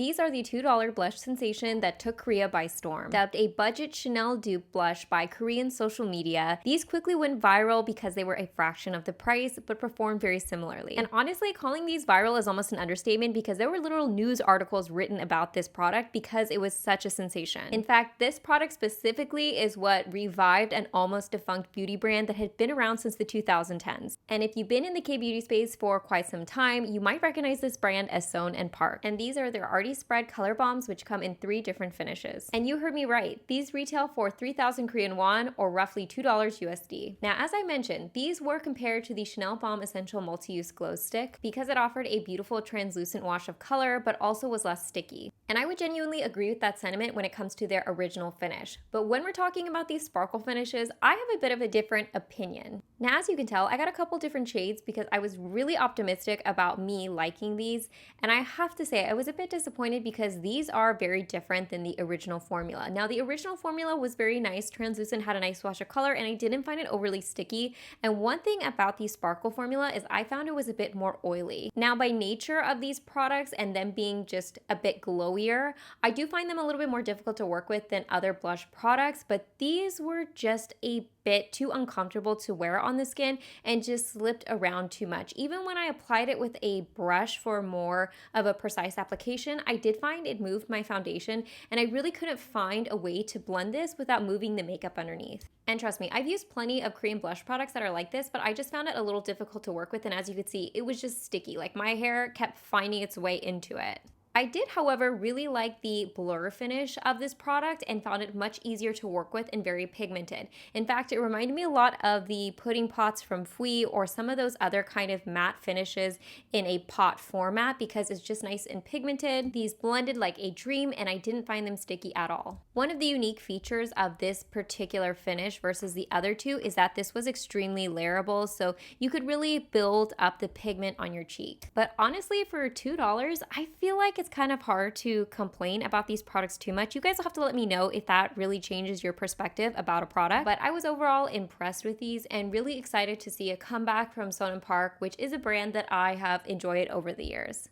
These are the $2 blush sensation that took Korea by storm. Dubbed a budget Chanel dupe blush by Korean social media, these quickly went viral because they were a fraction of the price but performed very similarly. And honestly, calling these viral is almost an understatement because there were literal news articles written about this product because it was such a sensation. In fact, this product specifically is what revived an almost defunct beauty brand that had been around since the 2010s. And if you've been in the K-beauty space for quite some time, you might recognize this brand as Son&Park. And these are their Arti Spread Color Balms, which come in 3 different finishes. And you heard me right, these retail for 3,000 Korean won or roughly $2 USD. Now, as I mentioned, these were compared to the Chanel Balm Essential Multi-Use Glow Stick because it offered a beautiful translucent wash of color, but also was less sticky. And I would genuinely agree with that sentiment when it comes to their original finish. But when we're talking about these sparkle finishes, I have a bit of a different opinion. Now, as you can tell, I got a couple different shades because I was really optimistic about me liking these. And I have to say, I was a bit disappointed because these are very different than the original formula. Now, the original formula was very nice, translucent, had a nice wash of color, and I didn't find it overly sticky. And one thing about the sparkle formula is I found it was a bit more oily. Now, by nature of these products and them being just a bit glowier, I do find them a little bit more difficult to work with than other blush products, but these were just a bit too uncomfortable to wear on the skin and just slipped around too much. Even when I applied it with a brush for more of a precise application, I did find it moved my foundation, and I really couldn't find a way to blend this without moving the makeup underneath. And trust me, I've used plenty of Korean blush products that are like this, but I just found it a little difficult to work with, and as you could see, it was just sticky. Like, my hair kept finding its way into it. I did, however, really like the blur finish of this product and found it much easier to work with and very pigmented. In fact, it reminded me a lot of the pudding pots from Fui or some of those other kind of matte finishes in a pot format because it's just nice and pigmented. These blended like a dream, and I didn't find them sticky at all. One of the unique features of this particular finish versus the other two is that this was extremely layerable, so you could really build up the pigment on your cheek. But honestly, for $2, I feel like it's kind of hard to complain about these products too much. You guys will have to let me know if that really changes your perspective about a product. But I was overall impressed with these and really excited to see a comeback from Son&Park, which is a brand that I have enjoyed over the years.